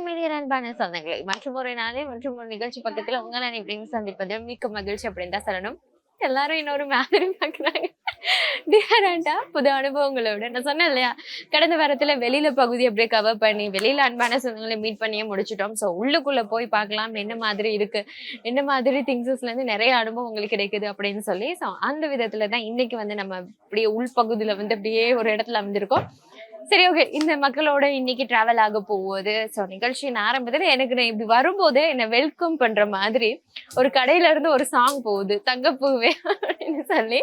Media அன்பான சொந்தங்களை மற்றும் ஒரு நாளே மற்றும் ஒரு நிகழ்ச்சி பக்கத்துல உங்களை எப்படின்னு சந்திப்பது மிக்க மகிழ்ச்சி அப்படின்னு தான் சொல்லணும். எல்லாரும் இன்னொரு மாதிரி பாக்குறாங்க. டிஃபரெண்டா புது அனுபவங்களோட நான் சொன்னேன் இல்லையா, கடந்த வாரத்துல வெளியில பகுதி அப்படியே கவர் பண்ணி வெளியில அன்பான சொந்தங்களை மீட் பண்ணியே முடிச்சிட்டோம். ஸோ உள்ளுக்குள்ள போய் பார்க்கலாம் என்ன மாதிரி இருக்கு, என்ன மாதிரி திங்ஸஸ்ல இருந்து நிறைய அனுபவம் உங்களுக்கு கிடைக்குது அப்படின்னு சொல்லி. ஸோ அந்த விதத்துல தான் இன்னைக்கு வந்து நம்ம அப்படியே உள்பகுதியில வந்து அப்படியே ஒரு இடத்துல வந்திருக்கோம். சரி, ஓகே. இந்த மக்களோட இன்னைக்கு டிராவல் ஆக போகுது. ஸோ நிகழ்ச்சியின் ஆரம்பத்துல எனக்கு நான் இப்படி வரும்போது என்னை வெல்கம் பண்ற மாதிரி ஒரு கடையில இருந்து ஒரு சாங் போகுது, தங்கப்பூவே அப்படின்னு சொல்லி.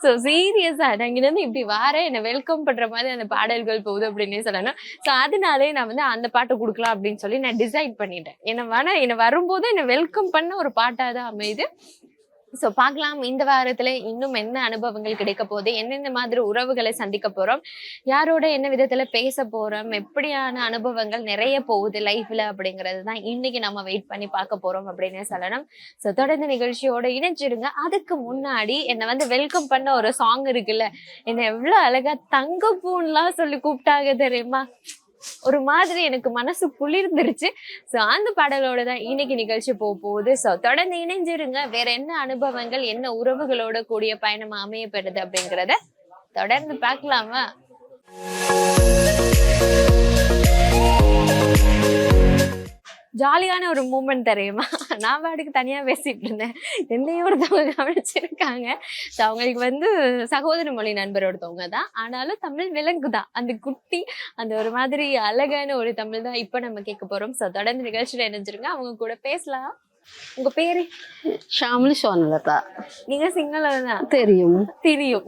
ஸோ சீரியஸா நான் இங்கிருந்து இப்படி வாரேன், என்னை வெல்கம் பண்ற மாதிரி அந்த பாடல்கள் போகுது அப்படின்னு சொல்லணும். ஸோ அதனாலே நான் வந்து அந்த பாட்டு கொடுக்கலாம் அப்படின்னு சொல்லி நான் டிசைட் பண்ணிட்டேன். என்னை வரும்போது என்னை வெல்கம் பண்ண ஒரு பாட்டா தான் அமையுது. ஸோ பார்க்கலாம் இந்த வாரத்துல இன்னும் என்ன அனுபவங்கள் கிடைக்க போகுது, என்னென்ன மாதிரி உறவுகளை சந்திக்க போறோம், யாரோட என்ன விதத்துல பேச போறோம், எப்படியான அனுபவங்கள் நிறைய போகுது லைஃப்ல அப்படிங்கிறது தான் இன்னைக்கு நம்ம வெயிட் பண்ணி பார்க்க போறோம் அப்படின்னு சொல்லணும். ஸோ தொடர்ந்து நிகழ்ச்சியோட இணைஞ்சிருங்க. அதுக்கு முன்னாடி என்னை வந்து வெல்கம் பண்ண ஒரு சாங் இருக்குல்ல, என்னை எவ்வளவு அழகா தங்கப்பூன்லாம் சொல்லி கூப்பிட்டாங்க தெரியுமா, ஒரு மாதிரி எனக்கு மனசு குளிர்ந்துருச்சு. ஸோ அந்த பாடலோட தான் இன்னைக்கு நிகழ்ச்சி போகுது. ஸோ தொடர்ந்து இணைஞ்சிருங்க. வேற என்ன அனுபவங்கள் என்ன உறவுகளோட கூடிய பயணம் அமையப்படுது அப்படிங்கிறத தொடர்ந்து பார்க்கலாமா. ஜாலியான ஒரு மூமெண்ட் தெரியுமா, நான் பாட்டுக்கு தனியா பேசிட்டு இருந்தேன், என்னையும் ஒருத்தவங்க கவனிச்சிருக்காங்க. ஸோ அவங்களுக்கு வந்து சகோதர மொழி நண்பர் ஒருத்தவங்க தான், ஆனாலும் தமிழ் விலங்குதான், அந்த குட்டி அந்த ஒரு மாதிரி அழகான ஒரு தமிழ் தான் இப்ப நம்ம கேட்க போறோம். ஸோ தொடர்ந்து நிகழ்ச்சியில இணைஞ்சிருங்க, அவங்க கூட பேசலாம். உங்க பேரு? ஷாமிலி சோனலதா. நீங்க சிங்கள தான்? தெரியும் தெரியும்.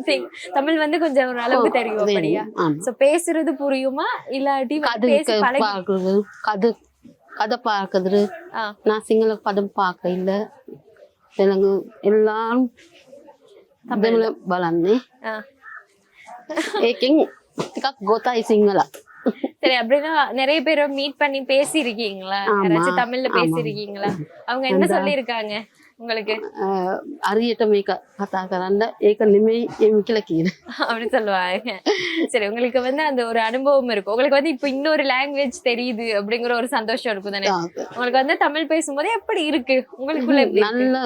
தமிழ் வந்து கொஞ்சம் ஒரு அளவுக்கு தெரியும் அப்படியா? ஸோ பேசுறது புரியுமா இல்லாட்டி கதை பார்க்குது? நான் சிங்கள படம் பார்க்க இல்லை, எனக்கு எல்லாம் தமிழ் බලන්නේ. ඒකෙන් ටිකක් ගොතයි සිංහල. சரி, அப்படின்னா நிறைய பேரை மீட் பண்ணி பேசிருக்கீங்களா? யாராச்சும் தமிழ்ல பேசிருக்கீங்களா? அவங்க என்ன சொல்லி இருக்காங்க உங்களுக்கு? அரியட்ட මේක කතා කරන්න ඒක නෙමෙයි එම් කියලා කියන அப்படி சொல்லுவாங்க. சரி, உங்களுக்கு வந்து அந்த ஒரு அனுபவம் இருக்கும், உங்களுக்கு வந்து இப்ப இன்னொரு லாங்குவேஜ் தெரியுது அப்படிங்கிற ஒரு சந்தோஷம் இருக்கும் தானே? உங்களுக்கு வந்து தமிழ் பேசும்போது எப்படி இருக்கு உங்களுக்குள்ள? நல்ல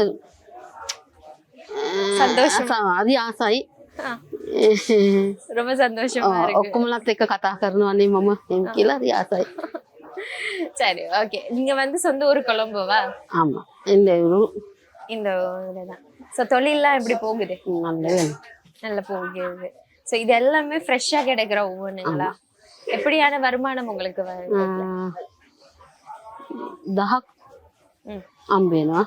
சந்தோஷம், அது ஆசை, ரொம்ப சந்தோஷமா இருக்கு. ඔක්කොමලත් එක්ක කතා කරනවානේ මම එම් කියලා அது ஆசை. சரி, ஓகே. நீங்க வந்து சொந்த ஊர் கொழும்புவா? ஆமா, இந்த இந்த இதுதான். ஸோ தொழிலெல்லாம் எப்படி போகுது? நல்லா போகுது. ஸோ இது எல்லாமே ஃப்ரெஷ்ஷா கிடைக்கிற ஒவ்வொன்றுங்களா? எப்படியான வருமானம் உங்களுக்கு வருது? 10ක් අම්බේනවා,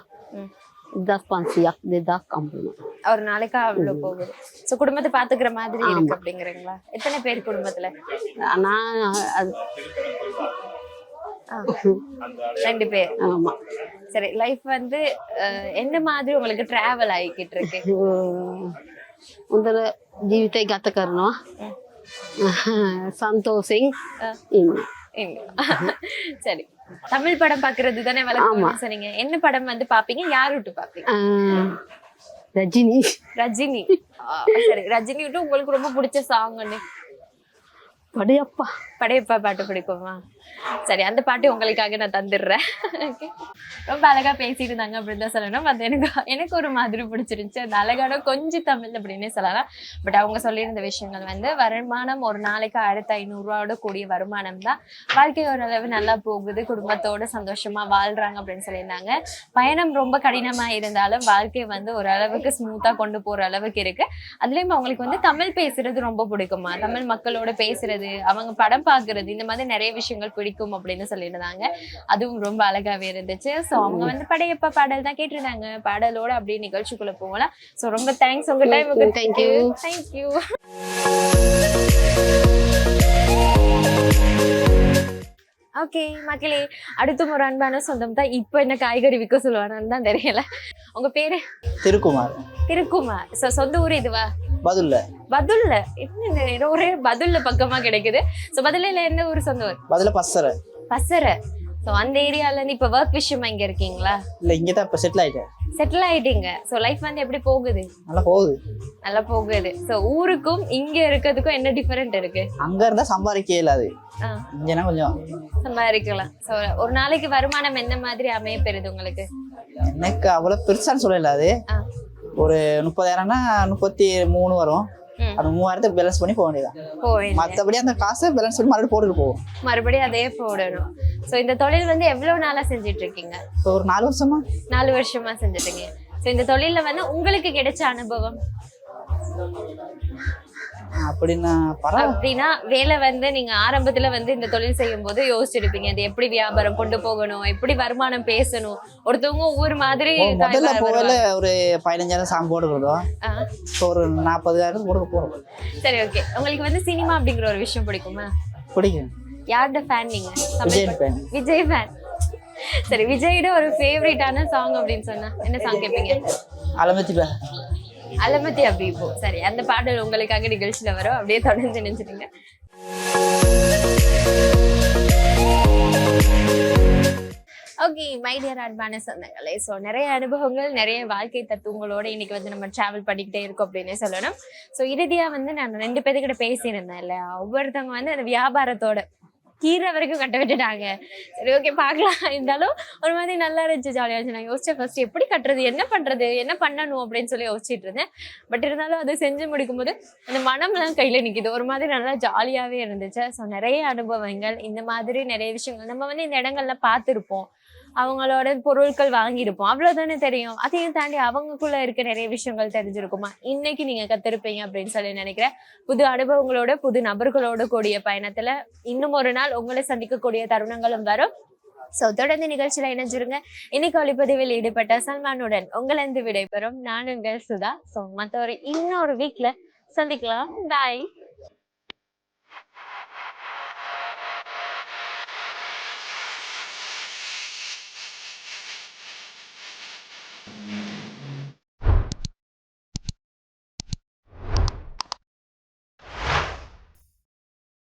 1500ක් 2000ක් අම්බේනවා ஒரு நாளைக்கு அவ்வளவு போகுது. ஸோ குடும்பத்தை பாத்துக்கிற மாதிரி இருக்கு அப்படிங்கிறீங்களா? எத்தனை பேர் குடும்பத்துல? நான் 2 பேர். ஆமா. சரி, லைஃப் வந்து என்ன மாதிரி உங்களுக்கு டிராவல் ஆகிக்கிட்டு இருக்கு? உங்களோட ජීවිතය ගත කරනවා සන්තෝෂෙන් ඉන්න. சரி, தமிழ் படம் பாக்குறது தானே வழக்கம் சொன்னீங்க. என்ன படம் வந்து பாப்பீங்க, யார் விட்டு பாப்பீங்க? ரஜினி. ரஜினி. சரி, ரஜினி விட்டு உங்களுக்கு ரொம்ப பிடிச்ச சாங் ஒண்ணு? படையப்பா. படையப்பா பாட்டு பிடிக்குமா? சரி, அந்த பாட்டு உங்களுக்காக நான் தந்துடுறேன். ரொம்ப அழகா பேசிட்டு இருந்தாங்க அப்படின்னு தான் சொல்லணும். அது எனக்கு ஒரு மாதிரி பிடிச்சிருந்துச்சு. அந்த அழகான கொஞ்சம் தமிழ் அப்படின்னே சொல்லலாம். பட் அவங்க சொல்லியிருந்த விஷயங்கள் வந்து வருமானம் ஒரு நாளைக்கு 1500 ரூபாயோட கூடிய வருமானம் தான். வாழ்க்கை ஓரளவு நல்லா போகுது, குடும்பத்தோட சந்தோஷமா வாழ்றாங்க அப்படின்னு சொல்லியிருந்தாங்க. பயணம் ரொம்ப கடினமா இருந்தாலும் வாழ்க்கை வந்து ஓரளவுக்கு ஸ்மூத்தா கொண்டு போற அளவுக்கு இருக்கு. அதுலயும் அவங்களுக்கு வந்து தமிழ் பேசுறது ரொம்ப பிடிக்குமா, தமிழ் மக்களோட பேசுறது, அவங்க படம் பாக்குறது, இந்த மாதிரி நிறைய விஷயங்கள் பிடிக்கும் அப்படின்னு சொல்லியிருந்தாங்க. அதுவும் ரொம்ப அழகாவே இருந்துச்சு. ஸோ அவங்க வந்து படையப்பா பாடல் தான் கேட்டிருந்தாங்க. பாடலோட அப்படியே நிகழ்ச்சிக்குள்ள போகலாம். ஸோ ரொம்ப தேங்க்ஸ் உங்க டைமுக்கு. தேங்க்யூ. தேங்க்யூ. ஓகே மக்களே, அடுத்த ஒரு அன்பான சொந்தம் தான். இப்போ என்ன காய்கறி விற்க சொல்லுவானு தான் தெரியல. உங்க பேரு? திருக்குமார். திருக்குமார். ஸோ சொந்த ஊர் இதுவா? பதுல்ல. பதுல்ல? என்ன ஒரே பதுல்ல பக்கமா கிடைக்குது. ஸோ பதுல்ல என்ன ஊர் சொந்த ஊர்? பதுல்ல பசரை. பசரை. ஸோ அந்த ஏரியால இருந்து இப்ப ஒர்க் விஷயமா இங்க இருக்கீங்களா? இல்லை இங்கே தான் இப்போ செட்டில் ஆகிட்டேன். செட்டில் ஆயிட்டீங்க. ஸோ லைஃப் வந்து எப்படி போகுது? நல்லா போகுது. நல்லா போகுது. ஸோ ஊருக்கும் இங்க இருக்கிறதுக்கும் என்ன டிஃபரெண்ட் இருக்கு? அங்கே இருந்தால் சம்பாதிக்க இயலாது, ஆ, இங்கேனா கொஞ்சம் சம்பாதிக்கலாம். ஸோ ஒரு நாளைக்கு வருமானம் என்ன மாதிரி அமைய பெறுது உங்களுக்கு? எனக்கு அவ்வளோ பெருசான்னு சொல்லல. அது ஆ, ஒரு 30,000னா 33 வரும். ம். அது 3000 பேலன்ஸ் பண்ணி போக வேண்டியதான். போவேன். மற்றபடி அந்த காசை பேலன்ஸ் பண்ணி மறுபடியும் போட்டுட்டு போவோம். மறுபடியும் அதே போடணும். ஸோ இந்த தொழில் வந்து எவ்வளவு நாளா செஞ்சுட்டு இருக்கீங்க? இப்போ ஒரு 4 வருஷமா 4 வருஷமா செஞ்சுட்டு இருக்கீங்க. ஸோ இந்த தொழில்ல வந்து உங்களுக்கு கிடைச்ச அனுபவம் அப்படின்னா பரவாயில்ல. அப்படின்னா, வேலை வந்து நீங்க ஆரம்பத்துல வந்து இந்த தொழில் செய்யும் போது யோசிச்சிருப்பீங்க, இது எப்படி வியாபாரம் கொண்டு போகணும், எப்படி வருமானம் பேசணும், ஒருத்தவங்க ஒவ்வொரு மாதிரி முதல்ல காய் போகல வருவாங்க. ஒரு 15,000 சாம் போட்டுக்கிறோம். ஆ, இப்போ ஒரு 40,000 போட்டு போகிறோம். சரி, ஓகே. உங்களுக்கு வந்து சினிமா அப்படிங்கிற ஒரு விஷயம் பிடிக்குமா? பிடிக்கும். யாரோட ஃபேன் நீங்க? விஜய் fan. விஜய் ஃபேன். சரி, விஜயோட ஒரு ஃபேவரட்டான சாங் அப்படின்னு சொன்னா என்ன சாங் கேட்பீங்க? அலமத்திப்பேன். அலமதி அபீபோ. சரி, அந்த பாடல் உங்களுக்காக நிகழ்ச்சியில வரும். அப்படியே தொடர்ந்து நினைச்சிருங்க. ஓகே, மை டியர் அன்பான சொந்தங்களே, ஸோ நிறைய அனுபவங்கள், நிறைய வாழ்க்கை தத்துவங்களோட இன்னைக்கு வந்து நம்ம டிராவல் பண்ணிக்கிட்டே இருக்கோம் அப்படின்னே சொல்லணும். ஸோ இறுதியா வந்து நான் 2 பேர்கிட்ட பேசியிருந்தேன் இல்லையா, ஒவ்வொருத்தவங்க வந்து அந்த வியாபாரத்தோட கீரை வரைக்கும் கட்ட விட்டுட்டாங்க. சரி, ஓகே, பார்க்கலாம். இருந்தாலும் ஒரு மாதிரி நல்லா இருந்துச்சு, ஜாலியாக இருந்துச்சு. நான் யோசிச்சேன் ஃபர்ஸ்ட் எப்படி கட்டுறது, என்ன பண்றது, என்ன பண்ணணும் அப்படின்னு சொல்லி யோசிச்சுட்டு இருந்தேன். பட் இருந்தாலும் அதை செஞ்சு முடிக்கும் போது அந்த மனம்லாம் கையில நிக்குது. ஒரு மாதிரி நல்லா ஜாலியாவே இருந்துச்சு. ஸோ நிறைய அனுபவங்கள், இந்த மாதிரி நிறைய விஷயங்கள் நம்ம வந்து இந்த இடங்கள்ல பார்த்துருப்போம், அவங்களோட பொருட்கள் வாங்கியிருப்போம், அவ்வளவுதானே தெரியும். அதையும் தாண்டி அவங்களுக்குள்ள இருக்க நிறைய விஷயங்கள் தெரிஞ்சிருக்குமா, இன்னைக்கு நீங்க கத்திருப்பீங்க அப்படின்னு சொல்லி நினைக்கிறேன். புது அனுபவங்களோட, புது நபர்களோட கூடிய பயணத்துல இன்னும் ஒரு நாள் உங்களை சந்திக்கக்கூடிய தருணங்களும் வரும். ஸோ தொடர்ந்து நிகழ்ச்சியில இணைஞ்சிருங்க. இன்னைக்கு ஒளிப்பதிவில் ஈடுபட்ட சல்மானுடன் உங்களிருந்து விடைபெறும் நான் உங்கள் சுதா. ஸோ மற்ற இன்னொரு வீக்ல சந்திக்கலாம். பாய்.